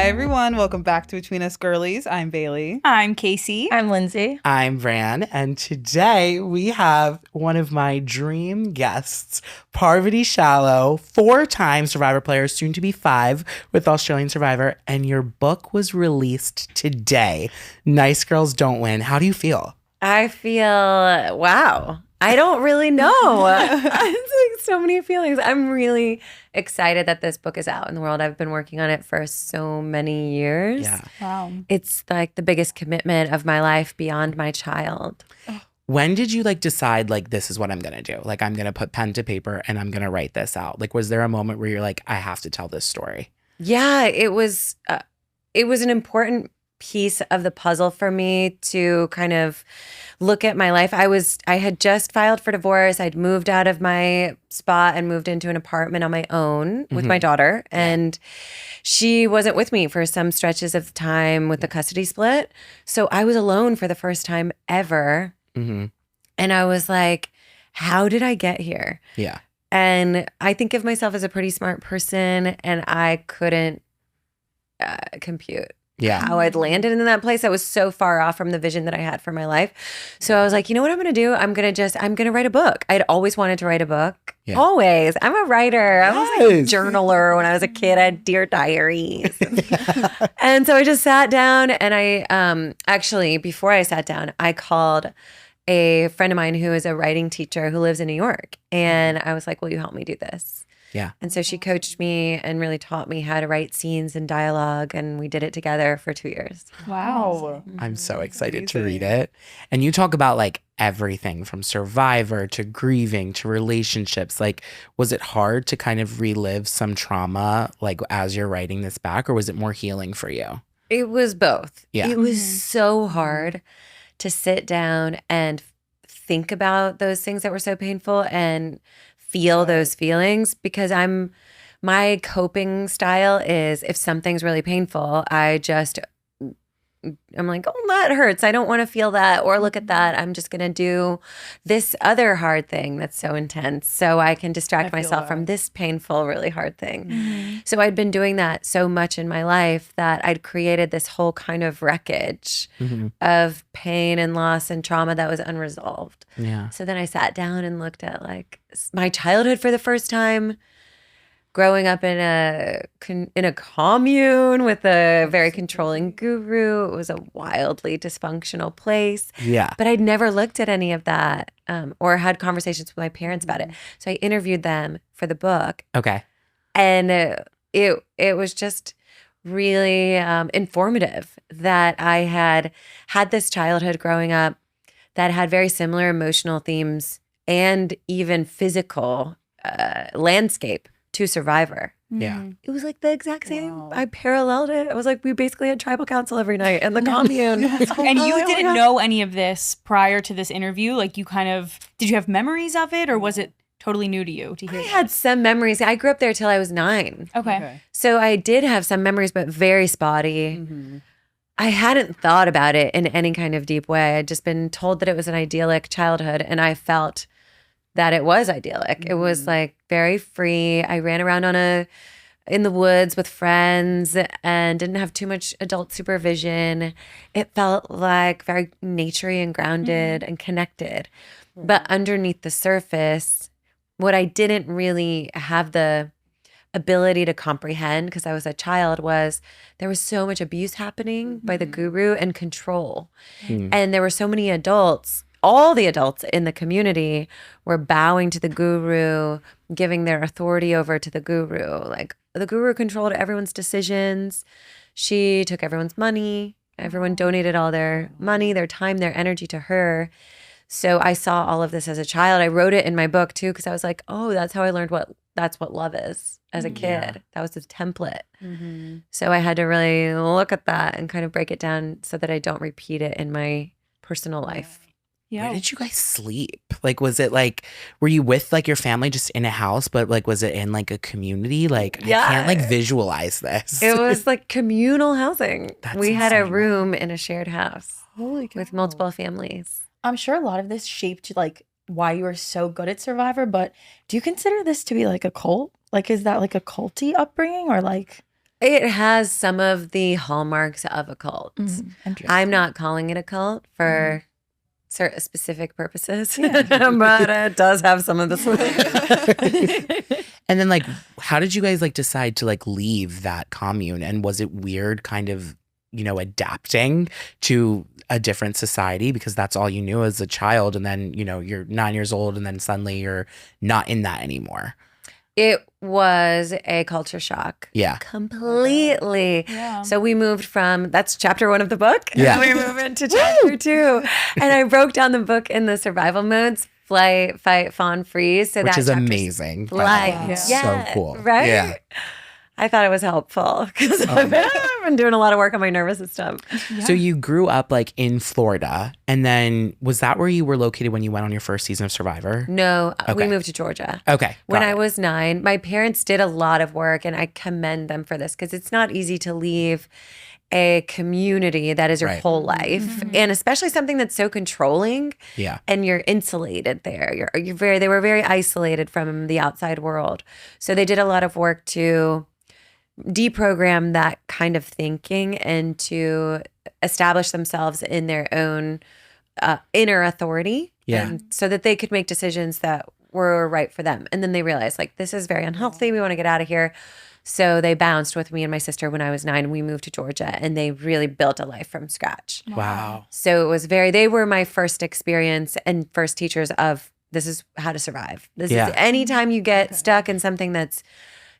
Hi, everyone. Welcome back to Between Us Girlies. I'm Bailey. I'm Casey. I'm Lindsay. I'm Bran, and today we have one of my dream guests, Parvati Shallows, 4-time Survivor player, soon to be 5 with Australian Survivor, and your book was released today. Nice Girls Don't Win. How do you feel? I feel, wow. I don't really know. It's like so many feelings. I'm really excited that this book is out in the world. I've been working on it for so many years. Yeah. Wow. It's like the biggest commitment of my life beyond my child. When did you like decide this is what I'm going to do? Like I'm going to put pen to paper and I'm going to write this out. Like was there a moment where you're like, I have to tell this story? Yeah, it was an important piece of the puzzle for me to kind of look at my life. I had just filed for divorce. I'd moved out of my spot and moved into an apartment on my own with my daughter. And she wasn't with me for some stretches of time with the custody split. So I was alone for the first time ever. Mm-hmm. And I was like, how did I get here? Yeah. And I think of myself as a pretty smart person, and I couldn't compute how I'd landed in that place. I was so far off from the vision that I had for my life. So I was like, you know what I'm going to do? I'm going to write a book. I'd always wanted to write a book. Yeah. Always. I'm a writer. I was like a journaler when I was a kid. I had Dear Diaries. And so I just sat down, and I actually, before I sat down, I called a friend of mine who is a writing teacher who lives in New York. And I was like, will you help me do this? Yeah. And so she coached me and really taught me how to write scenes and dialogue. And we did it together for 2 years. Wow. I'm so excited to read it. And you talk about everything from Survivor to grieving to relationships. Was it hard to kind of relive some trauma as you're writing this back, or was it more healing for you? It was both. Yeah. It was so hard to sit down and think about those things that were so painful and feel those feelings, because my coping style is, if something's really painful, I'm like, oh, that hurts. I don't want to feel that or look at that. I'm just going to do this other hard thing that's so intense so I can distract myself from this painful, really hard thing. Mm-hmm. So I'd been doing that so much in my life that I'd created this whole kind of wreckage of pain and loss and trauma that was unresolved. Yeah. So then I sat down and looked at my childhood for the first time. Growing up in a commune with a very controlling guru. It was a wildly dysfunctional place. Yeah. But I'd never looked at any of that or had conversations with my parents about it. So I interviewed them for the book. Okay. And it was just really informative that I had this childhood growing up that had very similar emotional themes and even physical landscape to Survivor. Yeah. It was the exact same. Wow. I paralleled it. I was we basically had tribal council every night in the commune. And you didn't know any of this prior to this interview? Did you have memories of it, or was it totally new to you to hear? I had some memories. I grew up there till I was 9. Okay. So I did have some memories, but very spotty. Mm-hmm. I hadn't thought about it in any kind of deep way. I'd just been told that it was an idyllic childhood, and I felt that it was idyllic. It was very free. I ran around in the woods with friends and didn't have too much adult supervision. It felt very naturey and grounded and connected. Mm-hmm. But underneath the surface, what I didn't really have the ability to comprehend, because I was a child, was there was so much abuse happening by the guru and control. And there were so many adults. All the adults in the community were bowing to the guru, giving their authority over to the guru. The guru controlled everyone's decisions. She took everyone's money. Everyone donated all their money, their time, their energy to her. So I saw all of this as a child. I wrote it in my book too, because I was like, oh, that's how I learned that's what love is as a kid. Yeah. That was the template. Mm-hmm. So I had to really look at that and kind of break it down so that I don't repeat it in my personal life. Yeah. Where did you guys sleep? Was it were you with your family just in a house, but was it in a community? I can't visualize this. It was communal housing. We had a insane. Room in a shared house. Holy cow. With multiple families. I'm sure a lot of this shaped why you were so good at Survivor, but do you consider this to be a cult? Is that a culty upbringing, or It has some of the hallmarks of a cult. Interesting. I'm not calling it a cult for certain specific purposes, but it does have some of the. And then like, how did you guys like decide to like leave that commune? And was it weird kind of, adapting to a different society because that's all you knew as a child? And then, you're 9 years old and then suddenly you're not in that anymore. It was a culture shock. Yeah. Completely. Yeah. So we moved from, that's chapter 1 of the book. Yeah. And we move into chapter 2. And I broke down the book in the survival modes: flight, fight, fawn, freeze. So Which that is chapter's amazing. by the Flight. way. Yeah. So cool. Right? Yeah. I thought it was helpful because I've been doing a lot of work on my nervous system. So you grew up like in Florida, and then was that where you were located when you went on your first season of Survivor? No, we Okay. moved to Georgia. Okay. When got I it. was 9, my parents did a lot of work, and I commend them for this because it's not easy to leave a community that is your Right. whole life, and especially something that's so controlling. Yeah. And you're insulated there. They were very isolated from the outside world. So they did a lot of work to deprogram that kind of thinking and to establish themselves in their own inner authority. Yeah. And so that they could make decisions that were right for them. And then they realized, like, this is very unhealthy. We want to get out of here. So they bounced with me and my sister when I was 9. We moved to Georgia, and they really built a life from scratch. Wow. So it was they were my first experience and first teachers of this is how to survive. This Yeah. is anytime you get stuck in something that's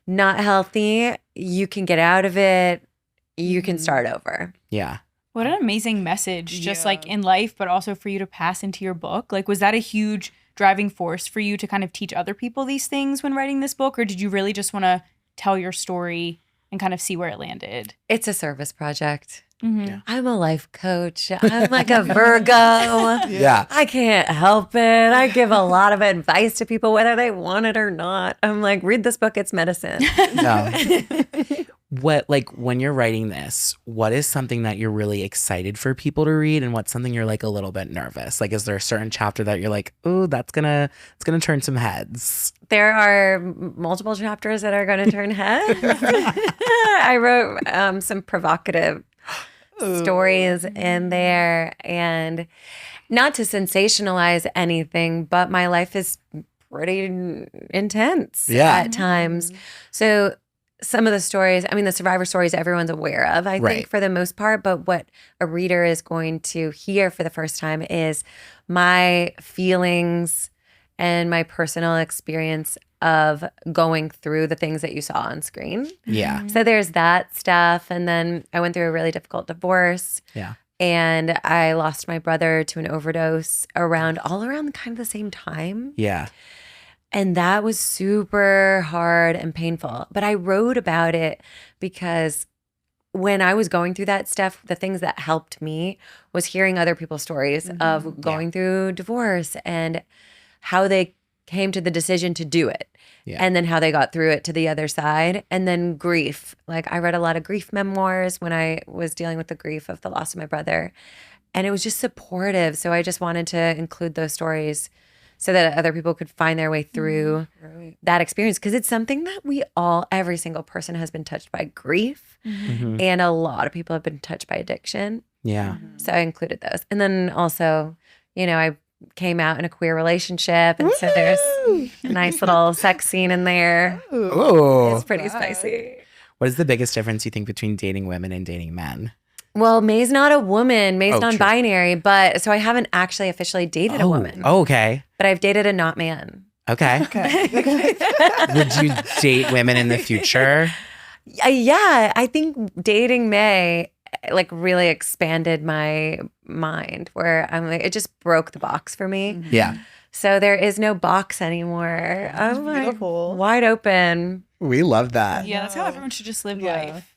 not healthy, you can get out of it. You can start over. Yeah. What an amazing message, just Yeah. like in life, but also for you to pass into your book. Like, was that a huge driving force for you to kind of teach other people these things when writing this book? Or did you really just want to tell your story and kind of see where it landed? It's a service project. Mm-hmm. I'm a life coach. I'm like a Virgo. Yeah. I can't help it. I give a lot of advice to people, whether they want it or not. I'm like, read this book, it's medicine. No. What, like, when you're writing this, what is something that you're really excited for people to read, and what's something you're like a little bit nervous? Like, is there a certain chapter that you're like, oh, it's gonna turn some heads? There are multiple chapters that are going to turn heads. I wrote some provocative stories in there, and not to sensationalize anything, but my life is pretty intense at times. So some of the stories, I mean, the survivor stories everyone's aware of, I Right. think, for the most part. But what a reader is going to hear for the first time is my feelings and my personal experience of going through the things that you saw on screen. Yeah. So there's that stuff. And then I went through a really difficult divorce. Yeah. And I lost my brother to an overdose all around kind of the same time. Yeah. And that was super hard and painful. But I wrote about it because when I was going through that stuff, the things that helped me was hearing other people's stories of going through divorce and how they came to the decision to do it. Yeah. And then how they got through it to the other side. And then grief. Like, I read a lot of grief memoirs when I was dealing with the grief of the loss of my brother. And it was just supportive. So I just wanted to include those stories so that other people could find their way through that experience. Because it's something that every single person has been touched by grief. Mhm. And a lot of people have been touched by addiction. Yeah. So I included those. And then also, I came out in a queer relationship. And so there's a nice little sex scene in there. Oh. It's pretty spicy. What is the biggest difference you think between dating women and dating men? Well, May's not a woman. May's Oh, true. non-binary, but so I haven't actually officially dated a woman. Oh, okay. But I've dated a not man. Okay. Would you date women in the future? Yeah, I think dating May like really expanded my mind where I'm like, it just broke the box for me. Yeah. So there is no box anymore. I'm like beautiful. wide open. We love that. Yeah, that's how everyone should just live life.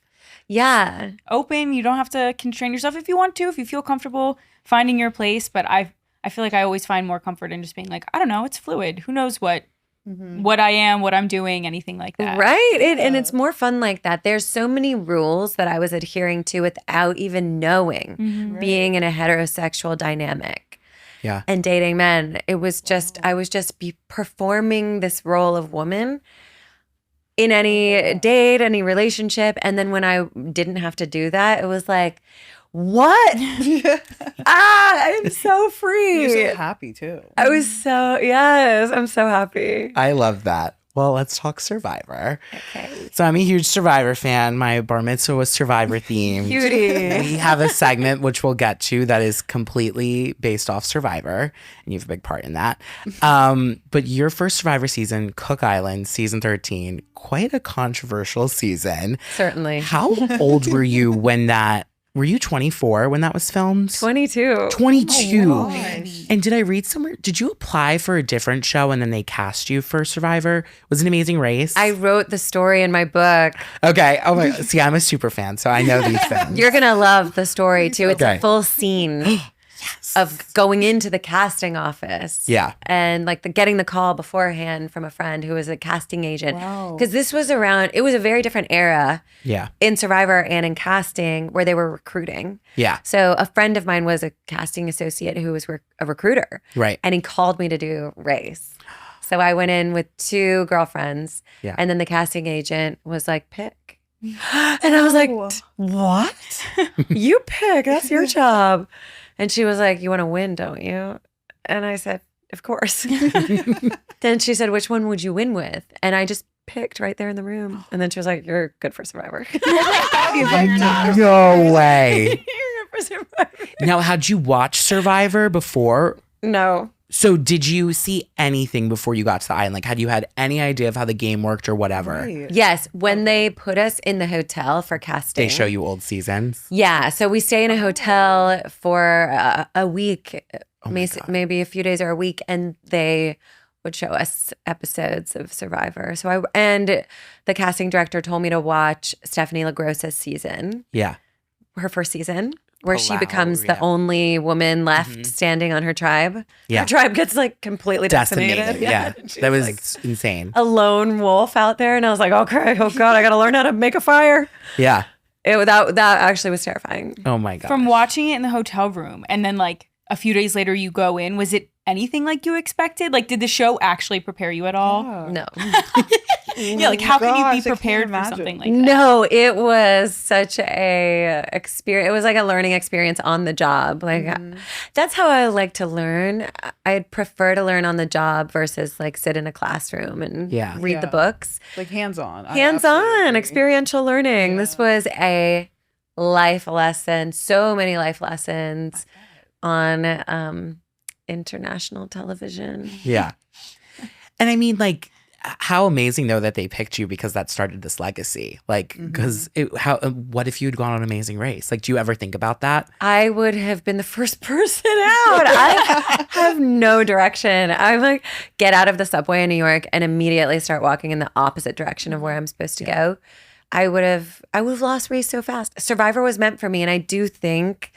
Yeah. Open. You don't have to constrain yourself if you want to, if you feel comfortable finding your place. But I feel like I always find more comfort in just being like, I don't know, it's fluid. Who knows what I am, what I'm doing, anything like that. Right. And it's more fun like that. There's so many rules that I was adhering to without even knowing being in a heterosexual dynamic. Yeah. And dating men. It was just, I was just performing this role of woman in any date, any relationship. And then when I didn't have to do that, it was like, what? I'm so free. You're so happy too. I was yes, I'm so happy. I love that. Well, let's talk Survivor. Okay. So I'm a huge Survivor fan. My bar mitzvah was Survivor themed. Cutie. We have a segment which we'll get to that is completely based off Survivor, and you have a big part in that. But your first Survivor season, Cook Island, season 13, quite a controversial season. Certainly. How old were you when that? Were you 24 when that was filmed? 22. 22. Oh, gosh. And did I read somewhere? Did you apply for a different show and then they cast you for Survivor? Was it Amazing Race? I wrote the story in my book. Okay. Oh my. See, I'm a super fan, so I know these things. You're going to love the story too. It's Okay. a full scene of going into the casting office. Yeah. And like getting the call beforehand from a friend who was a casting agent. Wow. Because this was it was a very different era Yeah. in Survivor and in casting where they were recruiting. Yeah. So a friend of mine was a casting associate who was a recruiter. Right. And he called me to do race. So I went in with 2 girlfriends. Yeah. And then the casting agent was like, pick. And I was like, what? You pick. That's your job. And she was like, you want to win, don't you? And I said, of course. Then she said, which one would you win with? And I just picked right there in the room. And then she was like, you're good for Survivor. No way. You're good for Survivor. Now, had you watched Survivor before? No. So did you see anything before you got to the island? Like, had you had any idea of how the game worked or whatever? Right. Yes. When they put us in the hotel for casting. They show you old seasons? Yeah. So we stay in a hotel for a week, Oh my God. maybe a few days or a week, and they would show us episodes of Survivor. So and the casting director told me to watch Stephanie LaGrossa's season, Yeah. her first season, where she wow, becomes yeah. the only woman left Mhm. standing on her tribe. Yeah. Her tribe gets like completely decimated. Decimated. Yeah. She's That was like insane. a lone wolf out there, and I was like, okay, oh God, I got to learn how to make a fire. Yeah. That actually was terrifying. Oh my God. From watching it in the hotel room and then like a few days later you go in, was it anything like you expected? Like, did the show actually prepare you at all? No. Yeah, like how can you Gosh, I be can't prepared for imagine. something like that? No, it was such a experience. It was like a learning experience on the job. Like that's how I like to learn. I'd prefer to learn on the job versus like sit in a classroom and Yeah. read the Yeah. books. Like hands-on. I Hands-on, absolutely agree. experiential learning. Yeah. This was a life lesson. So many life lessons on international television. Yeah. And I mean, like, how amazing though that they picked you because that started this legacy. Like, because what if you'd gone on Amazing Race? Like, do you ever think about that? I would have been the first person out. I have no direction. I'm like, get out of the subway in New York and immediately start walking in the opposite direction of where I'm supposed to go. I would have lost race so fast. Survivor was meant for me. And I do think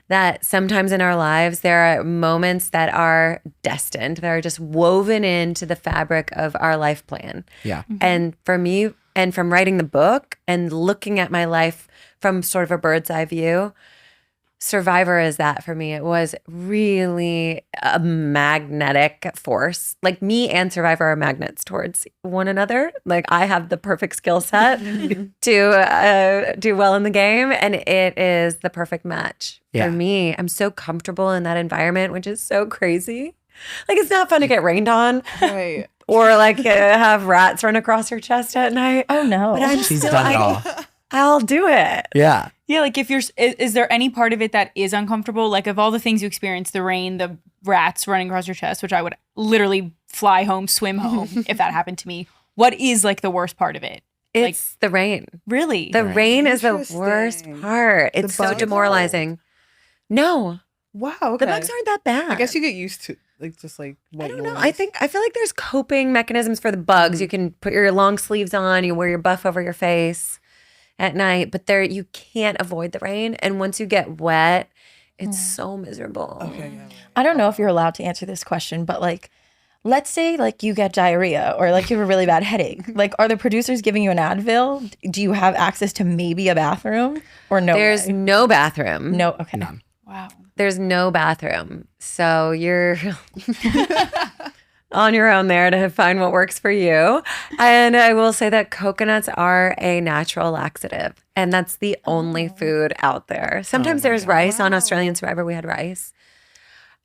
that sometimes in our lives, there are moments that are destined, that are just woven into the fabric of our life plan. Yeah. And for me, and from writing the book and looking at my life from sort of a bird's eye view, Survivor is that for me. It was really a magnetic force. Like me and Survivor are magnets towards one another. Like I have the perfect skill set to do well in the game, and it is the perfect match Yeah. for me. I'm so comfortable in that environment, which is so crazy. Like it's not fun to get rained on Right. or like have rats run across your chest at night. Oh no. But I'm She's still, done it all. I'll do it. Yeah. Yeah, like if is there any part of it that is uncomfortable? Like of all the things you experience, the rain, the rats running across your chest, which I would literally fly home, swim home if that happened to me. What is like the worst part of it? It's the rain. Really? The Right. rain is the worst Interesting. part. The It's so bugs? demoralizing. No, Wow. Okay. the bugs aren't that bad. I guess you get used to like just like I white don't know. noise. I feel like there's coping mechanisms for the bugs. You can put your long sleeves on. You wear your buff over your face at night, but you can't avoid the rain. And once you get wet, it's so miserable. Okay. Yeah. I don't know if you're allowed to answer this question, but like, let's say like you get diarrhea or like you have a really bad headache. Like, are the producers giving you an Advil? Do you have access to maybe a bathroom or no? There's way? no bathroom. no. Okay. Wow. There's no bathroom. So you're on your own there to find what works for you. And I will say that coconuts are a natural laxative, and that's the only food out there. Sometimes there's rice. On Australian Survivor, we had rice.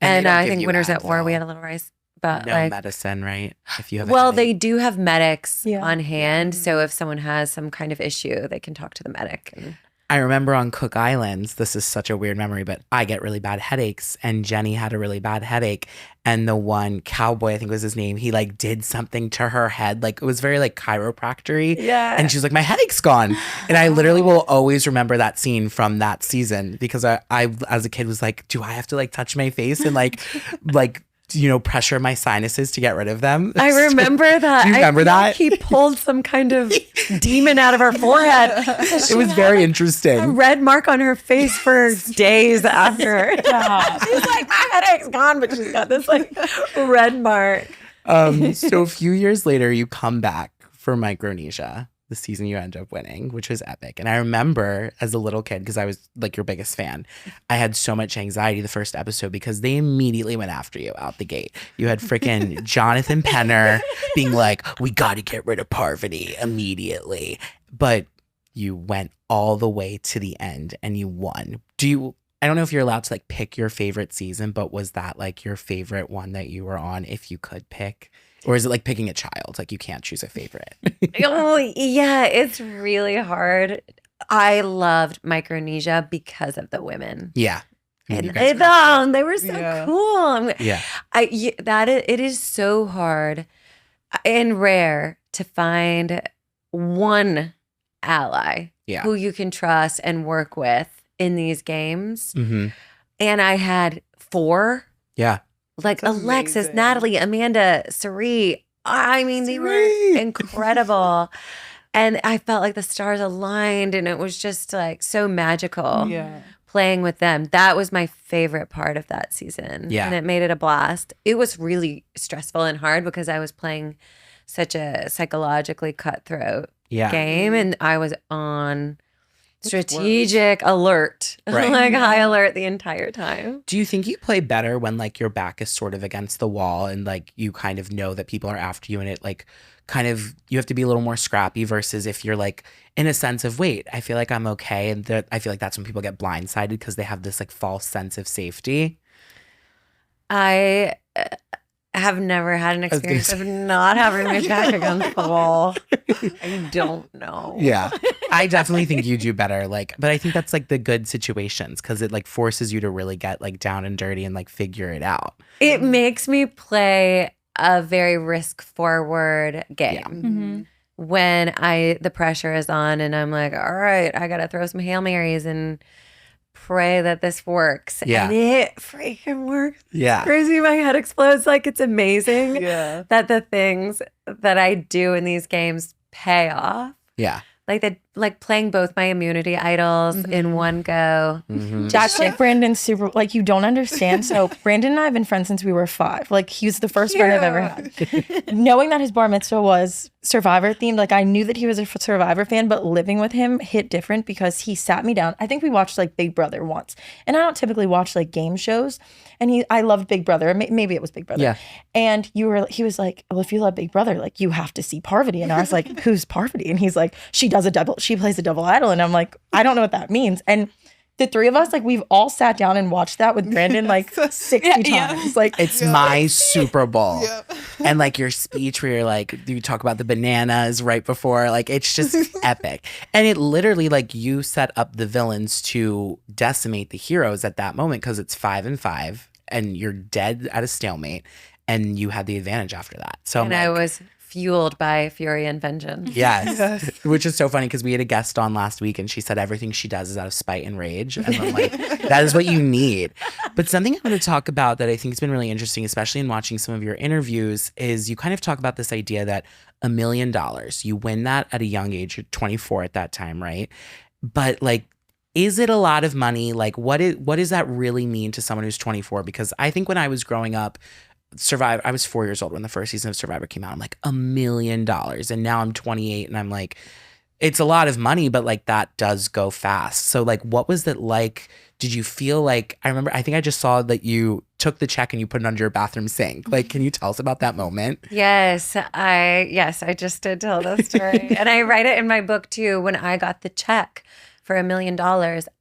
And they And don't I give think you Winners at War, we Advil. had a little rice. But No like, medicine, right? If you have well, a they headache. do have medics Yeah. on hand. So if someone has some kind of issue, they can talk to the medic. And I remember on Cook Islands, this is such a weird memory, but I get really bad headaches, and Jenny had a really bad headache, and the one cowboy, I think was his name, he like did something to her head, like it was very like chiropractory. Yeah. And she was like, my headache's gone, and I literally will always remember that scene from that season because I as a kid was like, do I have to like touch my face and like pressure my sinuses to get rid of them? I remember that. Do you remember I feel that? like he pulled some kind of demon out of her forehead. It was very A interesting. red mark on her face for days after. Yeah. She's like, my headache's gone, but she's got this like red mark. So a few years later, you come back for Micronesia, the season you end up winning, which was epic. And I remember as a little kid, because I was like your biggest fan, I had so much anxiety the first episode because they immediately went after you out the gate. You had freaking Jonathan Penner being like, we got to get rid of Parvati immediately. But you went all the way to the end and you won. I don't know if you're allowed to like pick your favorite season, but was that like your favorite one that you were on if you could pick? Or is it like picking a child? Like you can't choose a favorite. Oh, yeah, it's really hard. I loved Micronesia because of the women. Yeah. And You guys they were so Yeah. cool. yeah. It is so hard and rare to find one ally Yeah. who you can trust and work with in these games. Mm-hmm. And I had 4, Yeah. like That's Alexis, amazing. Natalie, Amanda, Sari. I mean, they were Sari. incredible. And I felt like the stars aligned, and it was just like so magical Yeah. playing with them. That was my favorite part of that season. Yeah. And it made it a blast. It was really stressful and hard because I was playing such a psychologically cutthroat Yeah. game, and I was on strategic alert, Right. like high alert the entire time. Do you think you play better when like your back is sort of against the wall and like you kind of know that people are after you and it like kind of you have to be a little more scrappy versus if you're like in a sense of wait, I feel like I'm okay, and that I feel like that's when people get blindsided because they have this like false sense of safety. I have never had an was gonna experience of not having my back against the wall. I don't know. Yeah. I definitely think you do better. Like, but I think that's like the good situations because it like forces you to really get like down and dirty and like figure it out. It makes me play a very risk forward game. Yeah. Mm-hmm. When the pressure is on and I'm like, all right, I gotta throw some Hail Marys and pray that this works. Yeah. And it freaking works. Yeah. Crazy, my head explodes. Like, it's amazing Yeah. that the things that I do in these games pay off. Yeah. Like playing both my immunity idols in one go. Mhm. That's like Brandon's super, like, you don't understand. So Brandon and I have been friends since we were 5. Like, he was the first friend I've ever had. Knowing that his bar mitzvah was Survivor themed, like, I knew that he was a Survivor fan, but living with him hit different because he sat me down. I think we watched like Big Brother once, and I don't typically watch like game shows. And I loved Big Brother. Maybe it was Big Brother. Yeah. And he was like, well, if you love Big Brother, like, you have to see Parvati. And I was like, who's Parvati? And he's like, she plays a double idol. And I'm like, I don't know what that means. And the 3 of us, like, we've all sat down and watched that with Brandon like 60 Yeah. times. Like, It's my Super Bowl. Yeah. And like your speech where you're like, you talk about the bananas right before, like it's just epic. And it literally like you set up the villains to decimate the heroes at that moment because it's 5-5 and you're dead at a stalemate and you had the advantage after that. So I'm And I like, was fueled by fury and vengeance. yes. Which is so funny because we had a guest on last week and she said everything she does is out of spite and rage. And I'm like, that is what you need. But something I'm going to talk about that I think has been really interesting, especially in watching some of your interviews, is you kind of talk about this idea that $1 million, you win that at a young age, you're 24 at that time, right? But like, is it a lot of money? Like, what does that really mean to someone who's 24? Because I think when I was growing up, I was 4 years old when the first season of Survivor came out. I'm like, $1 million. And now I'm 28 and I'm like, it's a lot of money, but like that does go fast. So like, what was it like? Did you feel like, I think I just saw that you took the check and you put it under your bathroom sink. Like, can you tell us about that moment? Yes, I just did tell that story. And I write it in my book too. When I got the check for $1 million,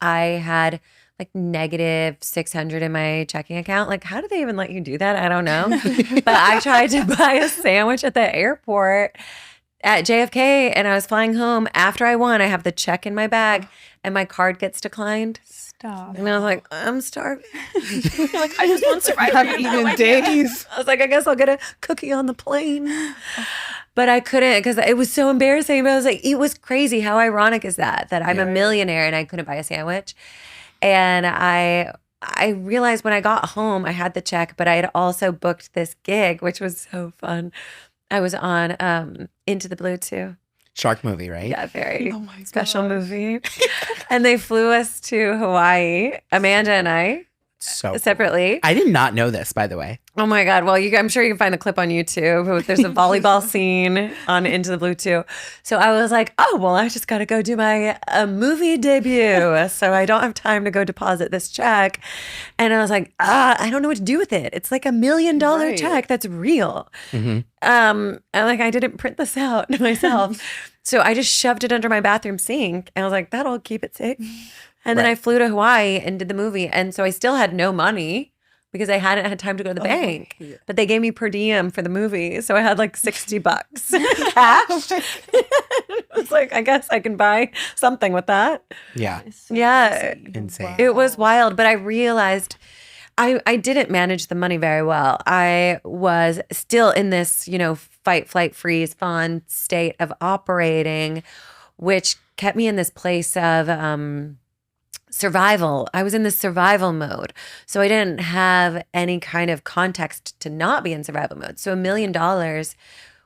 I had like negative 600 in my checking account. Like, how do they even let you do that? I don't know. But I tried to buy a sandwich at the airport at JFK, and I was flying home after I won. I have the check in my bag and my card gets declined. Stop. And I was like, I'm starving. Like, I just want Survivor. Haven't eaten in days. I was like, I guess I'll get a cookie on the plane. But I couldn't because it was so embarrassing. But I was like, it was crazy. How ironic is that I'm a millionaire and I couldn't buy a sandwich? And I realized when I got home, I had the check, but I had also booked this gig, which was so fun. I was on Into the Blue too. Shark movie, right? Yeah, very Oh my special gosh. movie. And they flew us to Hawaii, Amanda and I, So cool. separately. I did not know this, by the way. Oh my God. Well, I'm sure you can find the clip on YouTube. There's a volleyball scene on Into the Blue too. So I was like, oh, well, I just got to go do my movie debut. So I don't have time to go deposit this check. And I was like, I don't know what to do with it. It's like $1 million Right. check that's real. Mm-hmm. And like, I didn't print this out myself. So I just shoved it under my bathroom sink. And I was like, that'll keep it safe. And then Right. I flew to Hawaii and did the movie. And so I still had no money because I hadn't had time to go to the bank. yeah. But they gave me per diem for the movie. So I had like $60 cash. It was like, I guess I can buy something with that. Yeah. Yeah. Insane. It was wild. But I realized I didn't manage the money very well. I was still in this, fight, flight, freeze, fawn state of operating, which kept me in this place of survival. I was in this survival mode. So I didn't have any kind of context to not be in survival mode. So $1 million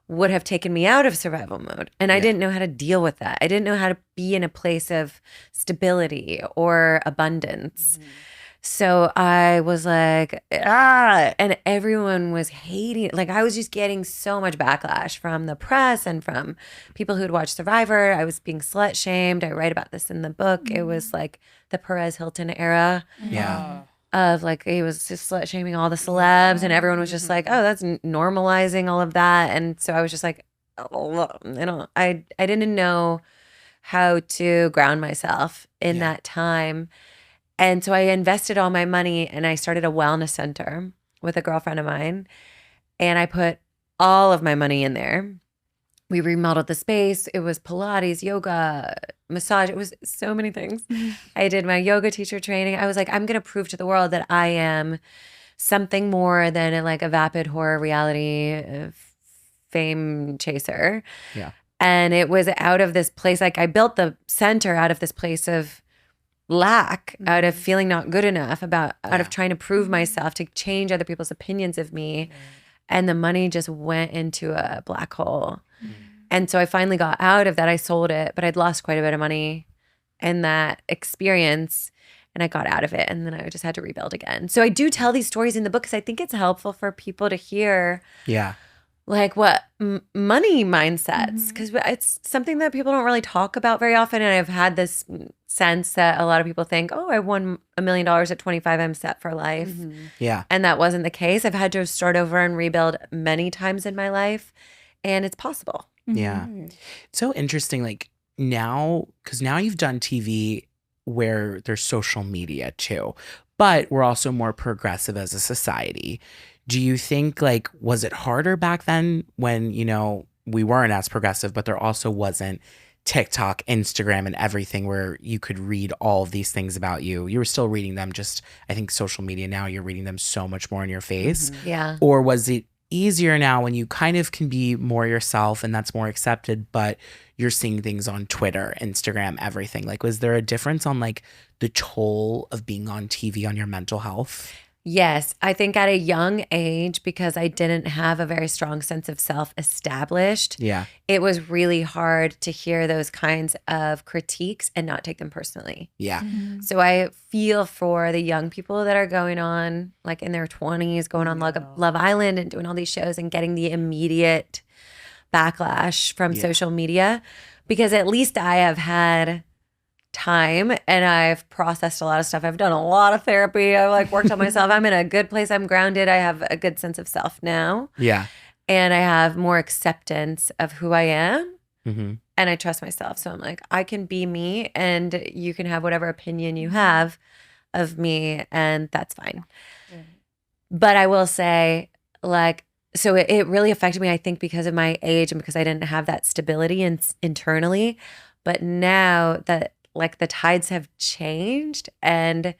would have taken me out of survival mode. And I didn't know how to deal with that. I didn't know how to be in a place of stability or abundance. So I was like, and everyone was hating. Like, I was just getting so much backlash from the press and from people who'd watched Survivor. I was being slut shamed. I write about this in the book. It was like the Perez Hilton era Yeah. of like, he was just slut shaming all the celebs, and everyone was just like, oh, that's normalizing all of that. And so I was just like, I didn't know how to ground myself in that time. And so I invested all my money and I started a wellness center with a girlfriend of mine. And I put all of my money in there. We remodeled the space. It was Pilates, yoga, massage. It was so many things. I did my yoga teacher training. I was like, I'm going to prove to the world that I am something more than a vapid horror reality fame chaser. Yeah. And it was out of this place. Like, I built the center out of this place of lack, out of feeling not good enough, out of trying to prove myself, to change other people's opinions of me. And the money just went into a black hole. And so I finally got out of that. I sold it, but I'd lost quite a bit of money in that experience, and I got out of it. And then I just had to rebuild again. So I do tell these stories in the book because I think it's helpful for people to hear Yeah. like what money mindsets, because it's something that people don't really talk about very often. And I've had this sense that a lot of people think, oh, I won $1 million at 25, I'm set for life. Yeah. And that wasn't the case. I've had to start over and rebuild many times in my life, and it's possible. Yeah. It's so interesting. Like now, because now you've done TV where there's social media too, but we're also more progressive as a society. Do you think was it harder back then when, we weren't as progressive, but there also wasn't TikTok, Instagram, and everything where you could read all of these things about you? You were still reading them, just I think social media now, you're reading them so much more in your face. Yeah. Or was it easier now when you kind of can be more yourself and that's more accepted, but you're seeing things on Twitter, Instagram, everything? Was there a difference on the toll of being on TV on your mental health? Yes, I think at a young age, because I didn't have a very strong sense of self established, Yeah. it was really hard to hear those kinds of critiques and not take them personally. Yeah. So I feel for the young people that are going on, in their 20s, going on Love Island and doing all these shows and getting the immediate backlash from social media, because at least I have had time, and I've processed a lot of stuff. I've done a lot of therapy. I've like worked on myself. I'm in a good place. I'm grounded. I have a good sense of self now. Yeah. And I have more acceptance of who I am. Mm-hmm. And I trust myself. So I'm like, I can be me, and you can have whatever opinion you have of me, and that's fine. But I will say, like, so it really affected me, I think, because of my age and because I didn't have that stability internally. But now that like the tides have changed and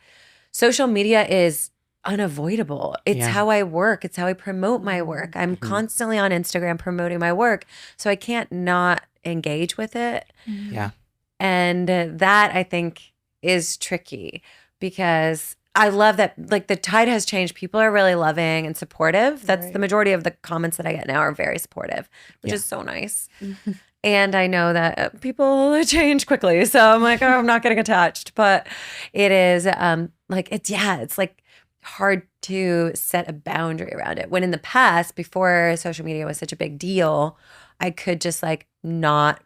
social media is unavoidable. It's how I work. It's how I promote my work. I'm constantly on Instagram promoting my work. So I can't not engage with it. Yeah. And that I think is tricky because I love that like the tide has changed. People are really loving and supportive. That's the majority of the comments that I get now are very supportive, which is so nice. And I know that people change quickly. So I'm like, oh, I'm not getting attached. But it is it's like hard to set a boundary around it. When in the past, before social media was such a big deal, I could just like not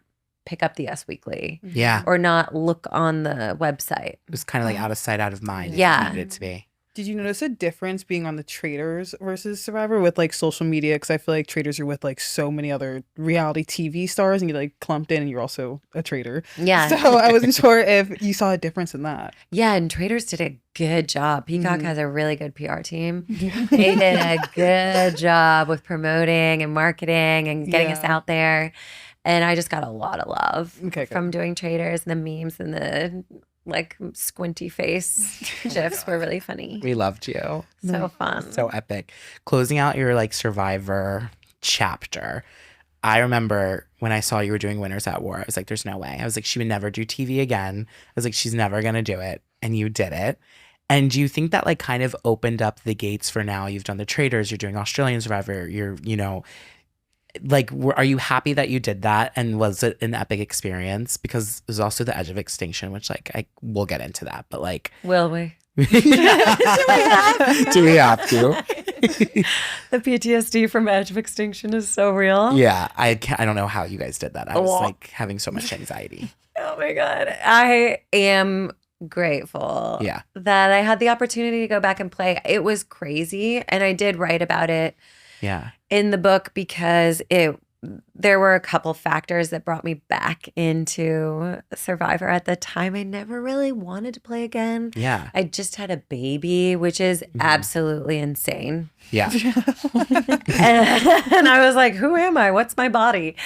pick up the Us Weekly. Yeah. Or not look on the website. It was kind of like out of sight, out of mind. Yeah. It needed it to be. Did you notice a difference being on the Traders versus Survivor with like social media? Because I feel like Traders are with like so many other reality TV stars, and you like clumped in, and you're also a trader. Yeah. So I wasn't sure if you saw a difference in that. Yeah, and Traders did a good job. Peacock has a really good PR team. They did a good job with promoting and marketing and getting us out there. And I just got a lot of love from doing Traders, and the memes and the like squinty face gifs were really funny. We loved you. So fun. So epic. Closing out your like Survivor chapter. I remember when I saw you were doing Winners at War, I was like, there's no way. I was like, she would never do TV again. I was like, she's never going to do it. And you did it. And do you think that like kind of opened up the gates for now? You've done the Traders, you're doing Australian Survivor, you're, you know, like, are you happy that you did that? And was it an epic experience? Because there's also the edge of extinction, which like we'll get into that. But like, will we? Do we have to? The PTSD from edge of extinction is so real. Yeah, I don't know how you guys did that. I was like having so much anxiety. Oh my God. I am grateful that I had the opportunity to go back and play. It was crazy. And I did write about it in the book because there were a couple factors that brought me back into Survivor. At the time, I never really wanted to play again. Yeah. I just had a baby, which is absolutely insane. Yeah. and I was like, who am I? What's my body?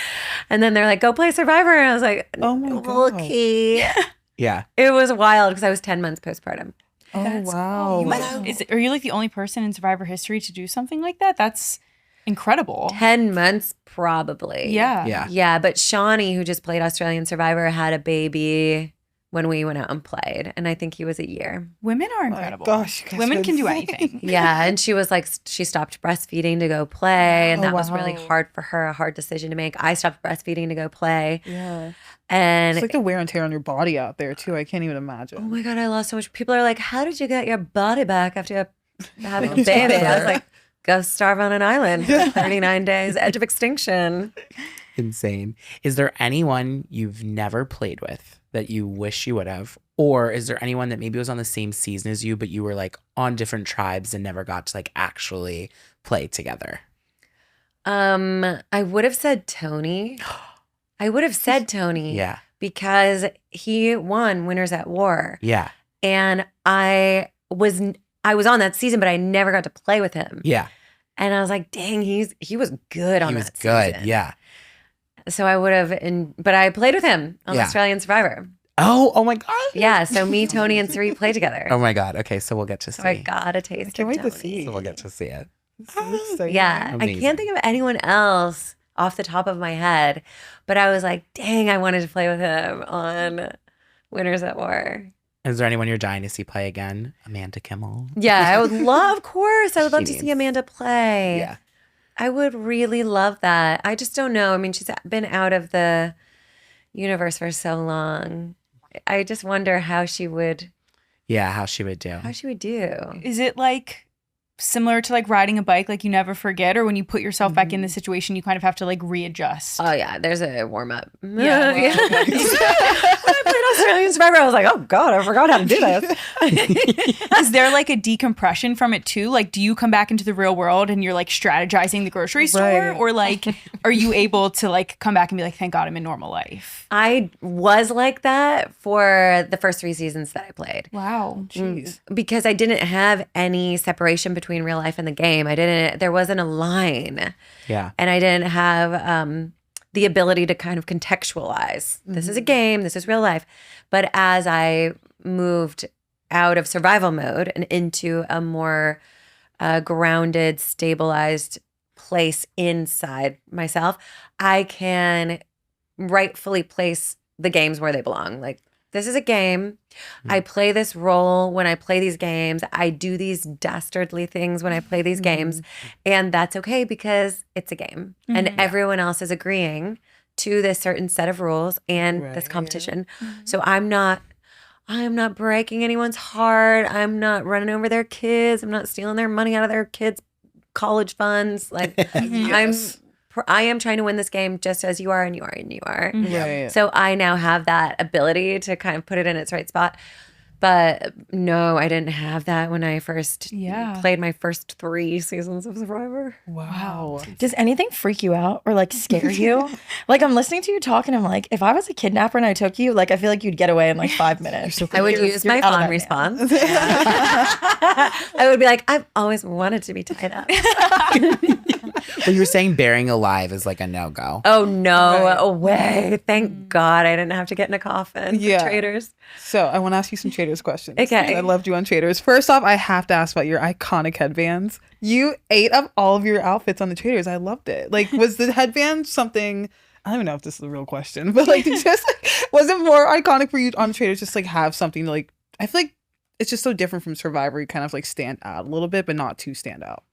And then they're like, go play Survivor. And I was like, oh my God. Okay. Yeah. It was wild because I was 10 months postpartum. Oh, wow. Are you like the only person in Survivor history to do something like that? That's incredible. 10 months probably. Yeah. Yeah. Yeah, but Shawnee, who just played Australian Survivor, had a baby when we went out and played. And I think he was a year. Women are incredible. Gosh, you guys women are can do insane. anything. Yeah, and she was like, she stopped breastfeeding to go play. And that was really hard for her, a hard decision to make. I stopped breastfeeding to go play. Yeah. And It's like the wear and tear on your body out there, too. I can't even imagine. oh my God, I lost so much. People are like, how did you get your body back after having a baby? I was like, go starve on an island for 39 days, edge of extinction. Insane. Is there anyone you've never played with that you wish you would have? Or is there anyone that maybe was on the same season as you, but you were like on different tribes and never got to like actually play together? I would have said Tony. Yeah. Because he won Winners at War. Yeah. And I was on that season, but I never got to play with him. Yeah. And I was like, dang, he was good on that season. He was good. Yeah. So I would have, but I played with him on Australian Survivor. Oh my God. Yeah. So me, Tony, and Sri played together. Oh my God. Okay. So we'll get to see. So I got a taste. I can't wait Tony. to see. So we'll get to see it. So exciting. Yeah. Amazing. I can't think of anyone else off the top of my head, but I was like, dang, I wanted to play with him on Winners at War. Is there anyone you're dying to see play again? Amanda Kimmel? Yeah, I would love, of course. I would love to She see needs- Amanda play. Yeah. I would really love that. I just don't know. I mean, she's been out of the universe for so long. I just wonder how she would Yeah. How she would do. do. Is it like similar to like riding a bike, like you never forget, or when you put yourself back in the situation, you kind of have to like readjust? Oh yeah, there's a warm up. Yeah. When I played Australian Survivor, I was like, oh god, I forgot how to do this. Is there like a decompression from it too? Like, do you come back into the real world and you're like strategizing the grocery store, Right. or like, are you able to like come back and be like, thank God I'm in normal life? I was like that for the first 3 seasons that I played. Wow. Jeez. Because I didn't have any separation between real life and the game. There wasn't a line. Yeah. And I didn't have the ability to kind of contextualize. This is a game, this is real life. But as I moved out of survival mode and into a more grounded, stabilized place inside myself, I can rightfully place the games where they belong. Like, this is a game. I play this role when I play these games. I do these dastardly things when I play these games. And that's okay because it's a game. And everyone else is agreeing to this certain set of rules and this competition. So I am not breaking anyone's heart. I'm not running over their kids. I'm not stealing their money out of their kids' college funds. Like I am trying to win this game just as you are and you are and you are. Right. So I now have that ability to kind of put it in its right spot. But no, I didn't have that when I first played my first 3 seasons of Survivor. Wow. Does anything freak you out or like scare you? Like, I'm listening to you talk and I'm like, if I was a kidnapper and I took you, like, I feel like you'd get away in like 5 minutes. I would use my out of fawn that response. I would be like, I've always wanted to be tied up. Well, you were saying burying alive is like a no-go. Oh, no way. Thank God I didn't have to get in a coffin. Yeah. Traitors. So I want to ask you some Traders questions. Okay. I loved you on Traders. First off, I have to ask about your iconic headbands. You ate up all of your outfits on the Traders. I loved it. Like, was the headband something? I don't even know if this is a real question, but like, just like, was it more iconic for you on the Traders? Just like have something to like. I feel like it's just so different from Survivor. You kind of like stand out a little bit, but not too stand out.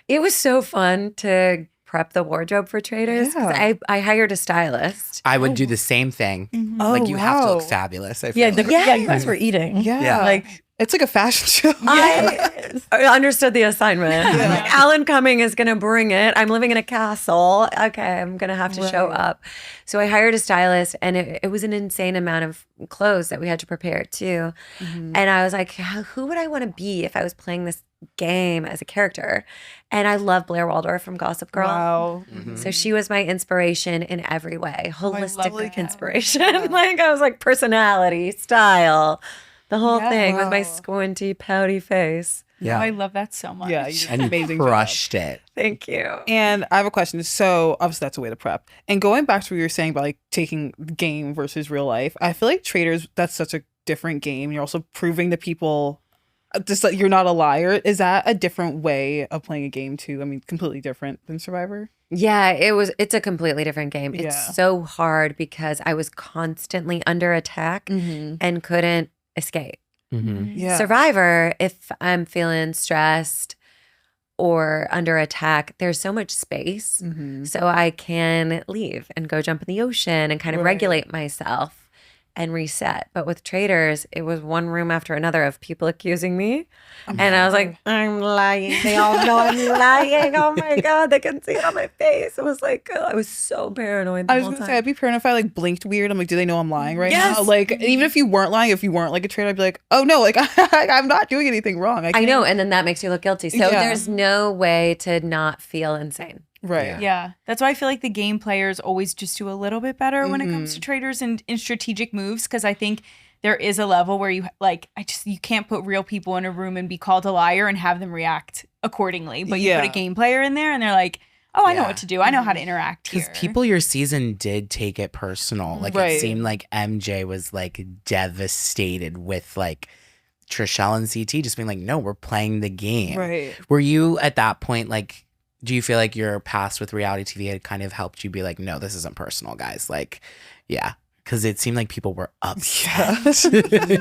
It was so fun to prep the wardrobe for Traders. 'Cause I hired a stylist. I would do the same thing. Oh, Like, you have to look wow. fabulous. I feel Yeah, like. yeah, you guys were eating. Yeah. Like, It's like a fashion show. I understood the assignment. I'm like, Alan Cumming is going to bring it. I'm living in a castle. Okay, I'm going to have to show up. So I hired a stylist, and it was an insane amount of clothes that we had to prepare too. And I was like, who would I want to be if I was playing this game as a character? And I love Blair Waldorf from Gossip Girl. Wow. So she was my inspiration in every way, lovely holistic cat. inspiration. Like, I was like, personality, style, the whole thing with my Wow. squinty, pouty face. Yeah. I love that so much. Yeah, you did And an you amazing job. crushed it. Thank you. And I have a question. So obviously that's a way to prep. And going back to what you were saying about like taking game versus real life, I feel like Traders, that's such a different game. You're also proving to people just that you're not a liar. Is that a different way of playing a game too? I mean, completely different than Survivor? Yeah, it's a completely different game. Yeah. It's so hard because I was constantly under attack and couldn't escape. Yeah. Survivor, if I'm feeling stressed or under attack, there's so much space. So I can leave and go jump in the ocean and kind of regulate myself and reset. But with Traders, it was one room after another of people accusing me. And I was like, I'm lying. They all know I'm lying. Oh my God, they can see it on my face. It was like, I was so paranoid the I was whole gonna time. say I'd be paranoid if I like blinked weird. I'm like, do they know I'm lying right Yes. now? Like, even if you weren't lying, if you weren't like a traitor, I'd be like, oh no, like I'm not doing anything wrong. I know, and then that makes you look guilty. So Yeah. there's no way to not feel insane. Right. Yeah. That's why I feel like the game players always just do a little bit better when it comes to traders and in strategic moves, because I think there is a level where you like you can't put real people in a room and be called a liar and have them react accordingly. But you put a game player in there and they're like, oh, I know what to do. I know how to interact here. Because people your season did take it personal. Like, Right. it seemed like MJ was like devastated with like Trishelle and CT just being like, no, we're playing the game. Right. Were you at that point like, do you feel like your past with reality TV had kind of helped you be like, no, this isn't personal, guys? Like, yeah. Because it seemed like people were upset.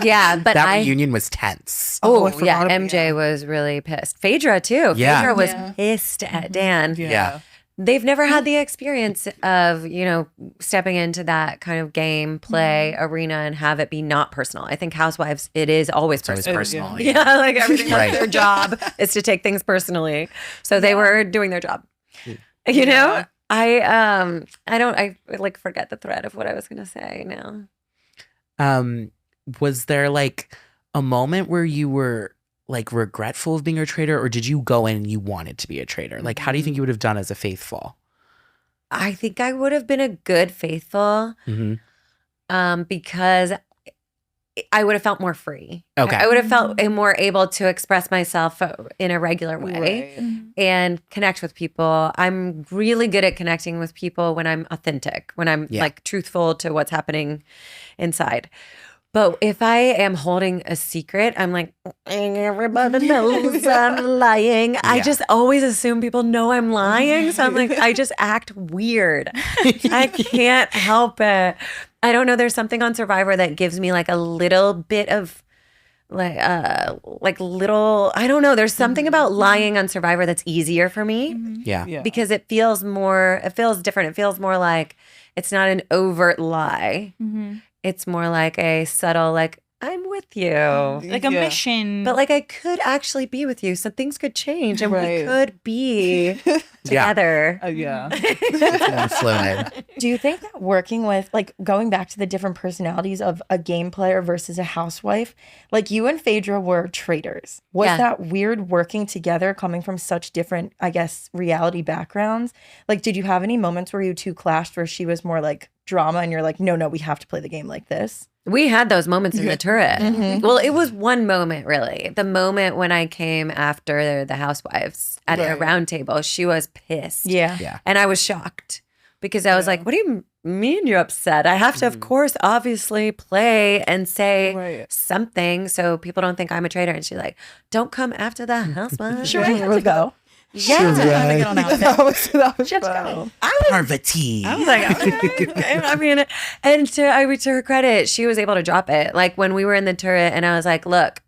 Yeah, but that reunion was tense. Oh, I forgot yeah, about- MJ was really pissed. Phaedra too. Yeah. Phaedra was Yeah. pissed at Dan. Yeah. they've never had the experience of, stepping into that kind of game, play, arena and have it be not personal. I think Housewives, it is always It's always personal. personal. Yeah, like everything Right. their job is to take things personally. So they were doing their job. You know? I like forget the thread of what I was gonna say now. Was there like a moment where you were like regretful of being a traitor, or did you go in and you wanted to be a traitor? Like, how do you think you would have done as a faithful? I think I would have been a good faithful because I would have felt more free. Okay. I would have felt more able to express myself in a regular way and connect with people. I'm really good at connecting with people when I'm authentic, when I'm like truthful to what's happening inside. But if I am holding a secret, I'm like, everybody knows I'm lying. I just always assume people know I'm lying. So I'm like, I just act weird. I can't help it. I don't know. There's something on Survivor that gives me like a little bit of like little, I don't know. There's something about lying on Survivor that's easier for me. Yeah. Because it feels different. It feels more like it's not an overt lie. It's more like a subtle, like, I'm with you. Like a mission. But like I could actually be with you. So things could change and we could be together. It's more fluid. Do you think that working with, like, going back to the different personalities of a game player versus a housewife, like you and Phaedra were traitors. Was that weird working together coming from such different, I guess, reality backgrounds? Like, did you have any moments where you two clashed where she was more like drama and you're like, no, we have to play the game like this? We had those moments in the turret. Well, it was one moment, really. The moment when I came after the housewives at a round table, she was pissed. Yeah. And I was shocked because I was like, what do you mean you're upset? I have to, of course, obviously play and say something so people don't think I'm a traitor. And she's like, don't come after the housewives. Sure, we'll go. Yeah. That was Just fun. go. Parvati. I was like, okay. I mean, and to her credit, she was able to drop it. Like when we were in the turret and I was like, look,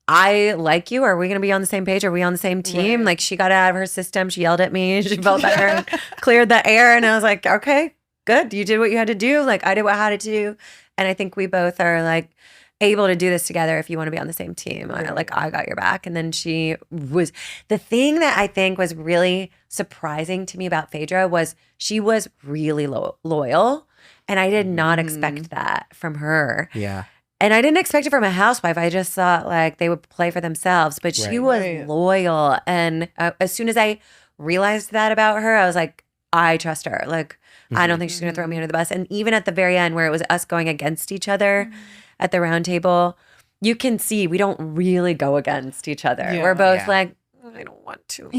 I like you. Are we going to be on the same page? Are we on the same team? Like she got it out of her system. She yelled at me. She felt better and cleared the air. And I was like, okay, good. You did what you had to do. Like I did what I had to do. And I think we both are like able to do this together if you want to be on the same team. I got your back. And then she was, the thing that I think was really surprising to me about Phaedra was she was really loyal. And I did not expect that from her. Yeah. And I didn't expect it from a housewife. I just thought like they would play for themselves, but she was loyal. And as soon as I realized that about her, I was like, I trust her. Like, I don't think she's going to throw me under the bus. And even at the very end where it was us going against each other at the round table, you can see we don't really go against each other. We're both like, I don't want to.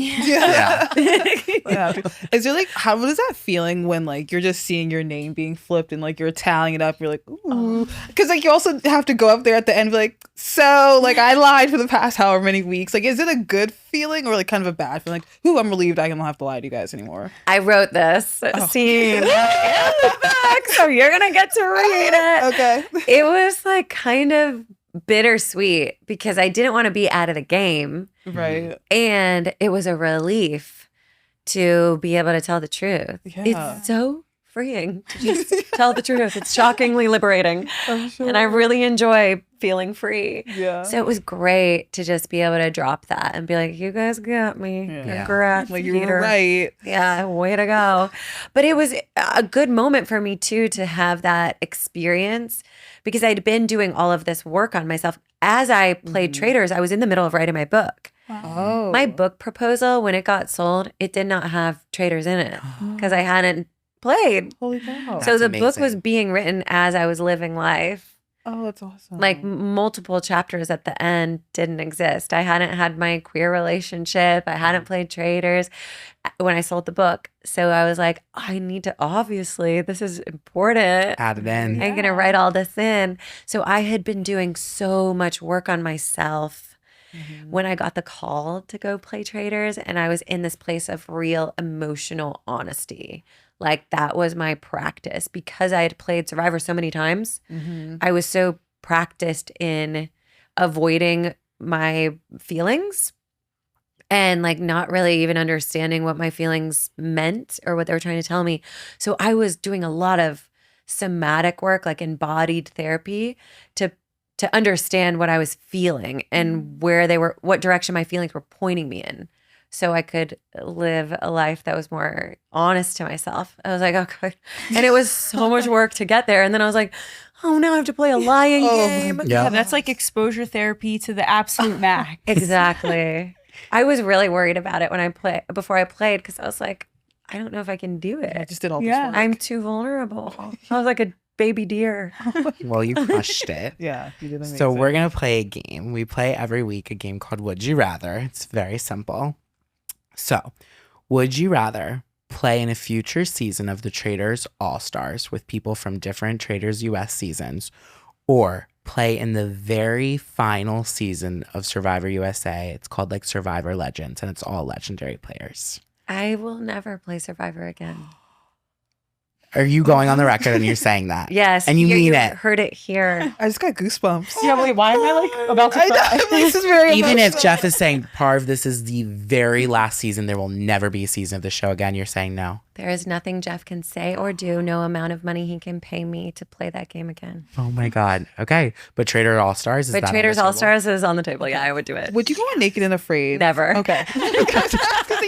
Is there like, what is that feeling when like you're just seeing your name being flipped and like you're tallying it up? You're like, ooh, because like you also have to go up there at the end and be like, so like I lied for the past however many weeks. Like, is it a good feeling or like kind of a bad feeling? Like, ooh, I'm relieved I don't have to lie to you guys anymore. I wrote this scene in the back, so you're gonna get to read it. Okay. It was like kind of bittersweet because I didn't want to be out of the game. Right. And it was a relief to be able to tell the truth. Yeah. It's so freeing to just tell the truth. It's shockingly liberating. I'm sure. And I really enjoy feeling free. Yeah. So it was great to just be able to drop that and be like, you guys got me. Yeah. Congrats, Like you were Peter. right. Yeah, way to go. But it was a good moment for me too to have that experience because I'd been doing all of this work on myself. As I played Traitors, I was in the middle of writing my book. Oh. My book proposal, when it got sold, it did not have Traitors in it because I hadn't played. Holy cow. So the That's book was amazing. being written as I was living life. Oh, that's awesome. Like multiple chapters at the end didn't exist. I hadn't had my queer relationship. I hadn't played Traitors when I sold the book. So I was like, I need to, obviously, this is important. Add it in. I'm going to write all this in. So I had been doing so much work on myself when I got the call to go play Traitors. And I was in this place of real emotional honesty. Like that was my practice because I had played Survivor so many times. I was so practiced in avoiding my feelings and like not really even understanding what my feelings meant or what they were trying to tell me. So I was doing a lot of somatic work, like embodied therapy to understand what I was feeling and what direction my feelings were pointing me in. So I could live a life that was more honest to myself. I was like, okay. And it was so much work to get there. And then I was like, oh, now I have to play a lying game. Yeah, that's like exposure therapy to the absolute max. Exactly. I was really worried about it before I played, because I was like, I don't know if I can do it. I just did all this Yeah. work. I'm too vulnerable. I was like a baby deer. Well, you crushed it. Yeah, you did amazing. So we're going to play a game. We play every week a game called Would You Rather. It's very simple. So, would you rather play in a future season of the Traders All-Stars with people from different Traders US seasons, or play in the very final season of Survivor USA? It's called like Survivor Legends, and it's all legendary players. I will never play Survivor again. Are you going on the record and you're saying that? Yes. And you mean it? Heard it here. I just got goosebumps. Yeah, wait, why am I like about to I cry? know, this is very Even if emotional. Jeff is saying, Parv, this is the very last season, there will never be a season of the show again, you're saying no? There is nothing Jeff can say or do, no amount of money he can pay me to play that game again. Oh my God. Okay. But Trader All-Stars is But that Traders on the table? All-Stars is on the table. Yeah, I would do it. Would you go on Naked and Afraid? Never. Okay. Because you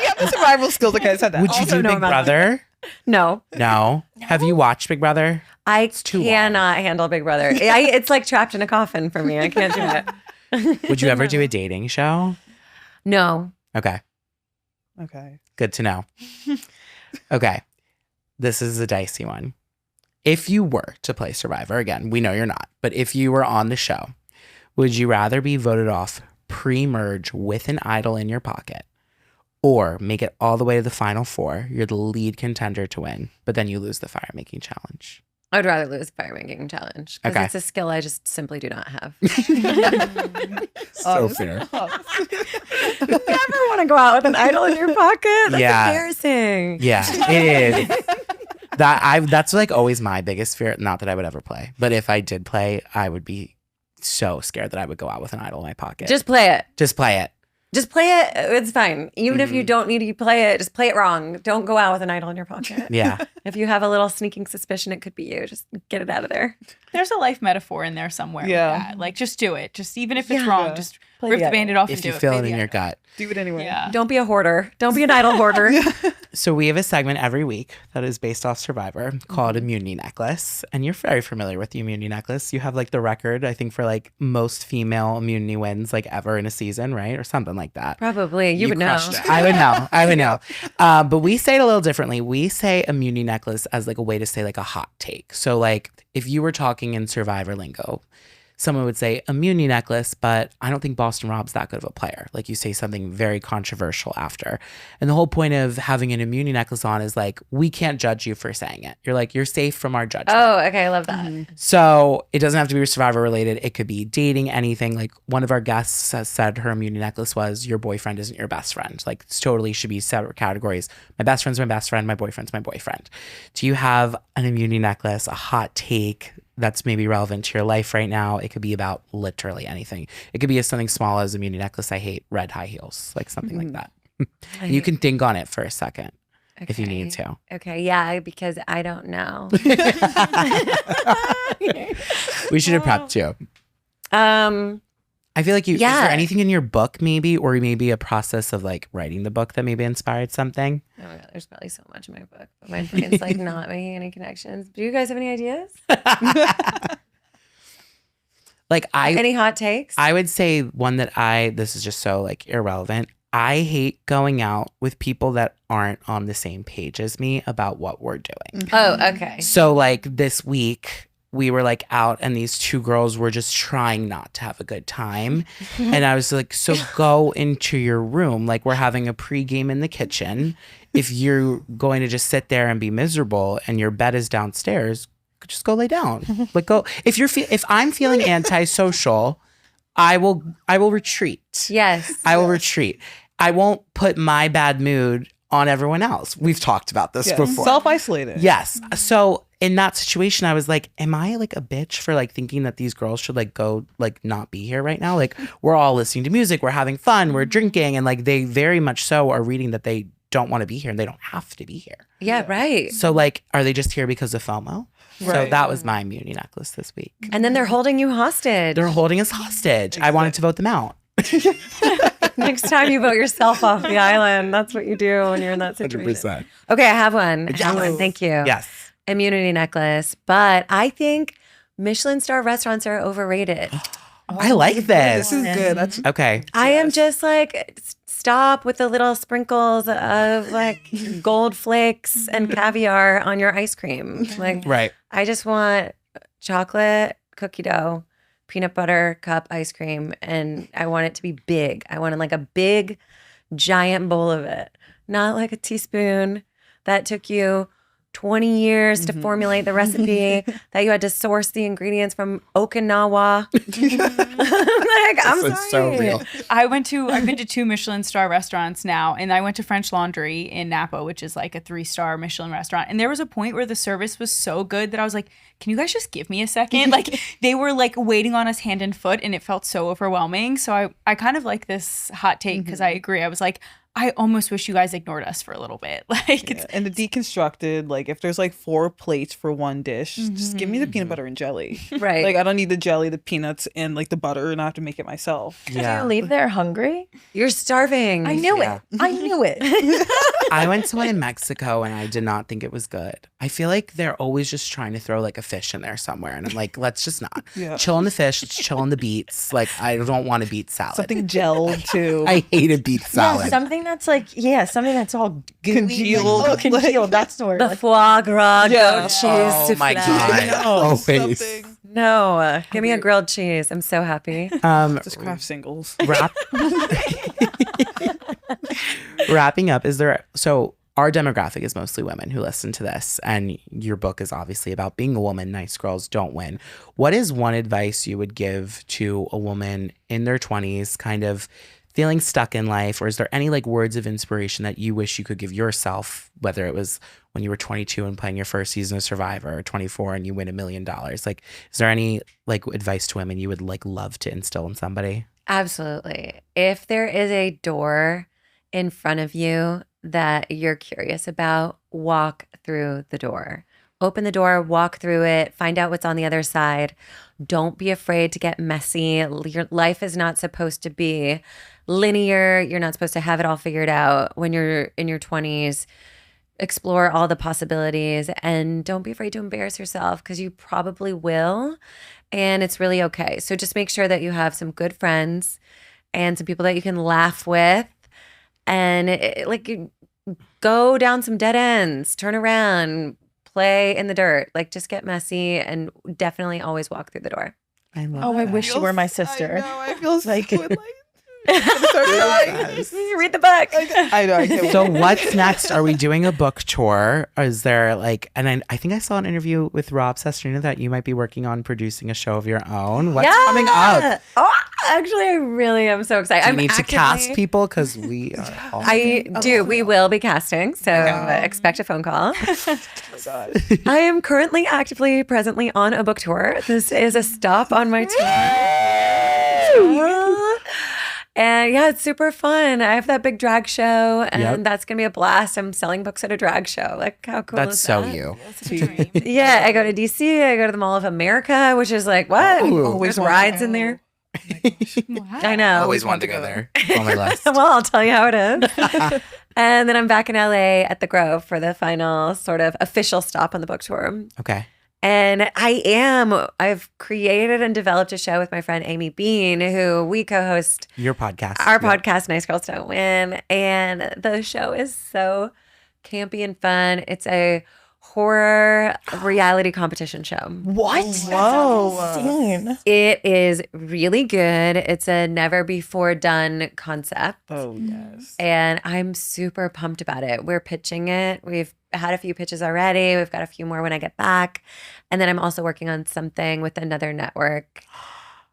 have the survival skills. Okay, I said that. Would you Also do no Big amount of Brother? No. No. Have you watched Big Brother? I too cannot handle Big Brother. It's like trapped in a coffin for me. I can't do it. Would you ever do a dating show? No. Okay. Okay. Good to know. Okay. This is a dicey one. If you were to play Survivor, again, we know you're not, but if you were on the show, would you rather be voted off pre-merge with an idol in your pocket, or make it all the way to the final four? You're the lead contender to win, but then you lose the fire making challenge. I would rather lose the fire making challenge, because Okay. it's a skill I just simply do not have. So fair. You never want to go out with an idol in your pocket. That's Yeah. embarrassing. Yeah, it is. That's like always my biggest fear. Not that I would ever play, but if I did play, I would be so scared that I would go out with an idol in my pocket. Just play it. Just play it. Just play it. It's fine. Even if you don't need to play it, just play it wrong. Don't go out with an idol in your pocket. Yeah. If you have a little sneaking suspicion it could be you, just get it out of there. There's a life metaphor in there somewhere. Yeah. With that. Like, just do it. Just even if it's Yeah. wrong, just Play rip the the idol. band-aid off and If do you it. feel Play it in the your idol. gut. Do it anyway. Yeah. Don't be a hoarder. Don't be an idol hoarder. So we have a segment every week that is based off Survivor called Immunity Necklace. And you're very familiar with the Immunity Necklace. You have like the record, I think, for like most female immunity wins like ever in a season, right? Or something like that. Probably. You would know. crushed it. I would know. I would know. But we say it a little differently. We say immunity necklace as like a way to say like a hot take. So like if you were talking in Survivor lingo, someone would say immunity necklace, but I don't think Boston Rob's that good of a player. Like you say something very controversial after. And the whole point of having an immunity necklace on is like, we can't judge you for saying it. You're like, you're safe from our judgment. Oh, okay. I love that. So it doesn't have to be Survivor related. It could be dating, anything. Like one of our guests has said her immunity necklace was your boyfriend isn't your best friend. Like it's totally should be separate categories. My best friend's my best friend. My boyfriend's my boyfriend. Do you have an immunity necklace, a hot take that's maybe relevant to your life right now? It could be about literally anything. It could be something small as immunity necklace. I hate red high heels, like something like that. You can think on it for a second if you need to. Okay. Yeah, because I don't know. We should have prepped you. I feel like is Yeah. there anything in your book maybe, or maybe a process of like writing the book that maybe inspired something? Oh my God, there's probably so much in my book, but my brain's like not making any connections. Do you guys have any ideas? Like Any hot takes? I would say one that this is just so like irrelevant. I hate going out with people that aren't on the same page as me about what we're doing. Oh, okay. So like this week we were like out and these two girls were just trying not to have a good time. And I was like, so go into your room. Like we're having a pregame in the kitchen. If you're going to just sit there and be miserable and your bed is downstairs, just go lay down. Like go, if I'm feeling antisocial, I will retreat. Yes. I will retreat. I won't put my bad mood on everyone else. We've talked about this before. Self-isolated. Yes. So in that situation, I was like, am I like a bitch for like thinking that these girls should like go like not be here right now? Like we're all listening to music, we're having fun, we're drinking, and like they very much so are reading that they don't want to be here and they don't have to be here. Yeah, right. So like, are they just here because of FOMO? So Right. that was my immunity necklace this week. And then they're holding you hostage. They're holding us hostage. I wanted to vote them out. Next time you vote yourself off the island, that's what you do when you're in that situation. Okay, I have one. I have one. Thank you. Yes. Immunity necklace. But I think Michelin star restaurants are overrated. I like this. This is good. That's Okay. I am just like, stop with the little sprinkles of like gold flakes and caviar on your ice cream. Like, Right. I just want chocolate, cookie dough, peanut butter cup ice cream, and I want it to be big. I want like a big, giant bowl of it, not like a teaspoon that took you 20 years to formulate the recipe, that you had to source the ingredients from Okinawa. Like, I'm This sorry. is so real. I've been to 2 Michelin star restaurants now, and I went to French Laundry in Napa, which is like a 3-star Michelin restaurant. And there was a point where the service was so good that I was like, can you guys just give me a second? Like they were like waiting on us hand and foot, and it felt so overwhelming. So I kind of like this hot take because I agree. I was like, I almost wish you guys ignored us for a little bit. Like it's and the deconstructed, like if there's like 4 plates for one dish, just give me the peanut butter and jelly. Right. Like I don't need the jelly, the peanuts, and like the butter, and I have to make it myself. Do you Yeah. leave there hungry? You're starving. I knew Yeah. it. I knew it. I went to one in Mexico and I did not think it was good. I feel like they're always just trying to throw like a fish in there somewhere. And I'm like, let's just not. Yeah. Chill on the fish, let's chill on the beets. Like, I don't want a beet salad. Something gelled too. I hate a beet Yeah, salad. something that's like, something that's all Congealed. Oh, congealed. That's the word. The Like, foie gras Yeah. goat cheese Oh my souffle. God. Always. Something. No, give me a grilled cheese. I'm so happy. Just craft singles. Wrapping up, so our demographic is mostly women who listen to this, and your book is obviously about being a woman. Nice girls don't win. What is one advice you would give to a woman in their 20s, kind of feeling stuck in life, or is there any like words of inspiration that you wish you could give yourself, whether it was when you were 22 and playing your first season of Survivor, or 24 and you win $1 million? Like, is there any like advice to women you would like love to instill in somebody? Absolutely. If there is a door in front of you that you're curious about, walk through the door. Open the door, walk through it, find out what's on the other side. Don't be afraid to get messy. Your life is not supposed to be linear. You're not supposed to have it all figured out when you're in your 20s. Explore all the possibilities and don't be afraid to embarrass yourself because you probably will. And it's really okay. So just make sure that you have some good friends and some people that you can laugh with. And go down some dead ends, turn around, play in the dirt, like just get messy and definitely always walk through the door. I love oh, I that. wish you were my sister. I know. I feel Like- so like. Read the book. I know. I can't So what's next? Are we doing a book tour? Or is there like, and I think I saw an interview with Rob Sestrina that you might be working on producing a show of your own. What's coming up? Oh, actually, I really am so excited. Do you need to cast people? Because we are all I do. We will be casting. So expect a phone call. I am currently presently on a book tour. This is a stop on my tour. And yeah, it's super fun. I have that big drag show, and Yep. that's gonna be a blast. I'm selling books at a drag show. Like, how cool That's is so that? you. That's a dream. Yeah, I go to DC. I go to the Mall of America, which is like what? Ooh. There's rides in there. I know. Always wanted to go there. On my list. Well, I'll tell you how it is. And then I'm back in LA at the Grove for the final sort of official stop on the book tour. Okay. And I've created and developed a show with my friend Amy Bean, who we co-host Your podcast. our Yeah. podcast, Nice Girls Don't Win. And the show is so campy and fun. It's a horror reality competition show. What? Whoa. Insane. It is really good. It's a never before done concept. Oh yes. And I'm super pumped about it. We're pitching it. We've had a few pitches already. We've got a few more when I get back. And then I'm also working on something with another network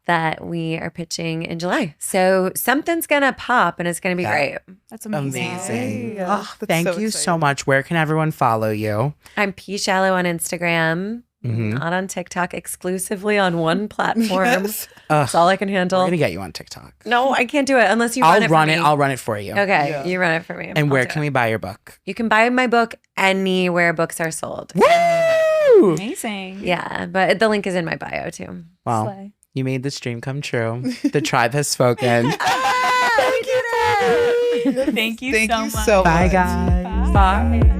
that we are pitching in July. So something's going to pop and it's going to be great. That's amazing. Amazing. Yeah, Oh, that's thank so you so exciting. much. Where can everyone follow you? I'm P Shallow on Instagram, not on TikTok, exclusively on one platform. Yes. That's all I can We're handle. gonna get you on TikTok. No, I can't do it unless you run I'll it run for it. me. I'll run it for you. Okay, Yeah. you run it for me. And I'll where do can it. we buy your book? You can buy my book anywhere books are sold. Woo! Amazing. Yeah, but the link is in my bio too. Well, Slay. you made this dream come true. The tribe has spoken. Thank you Thank so you much. so Bye, much. guys. Bye.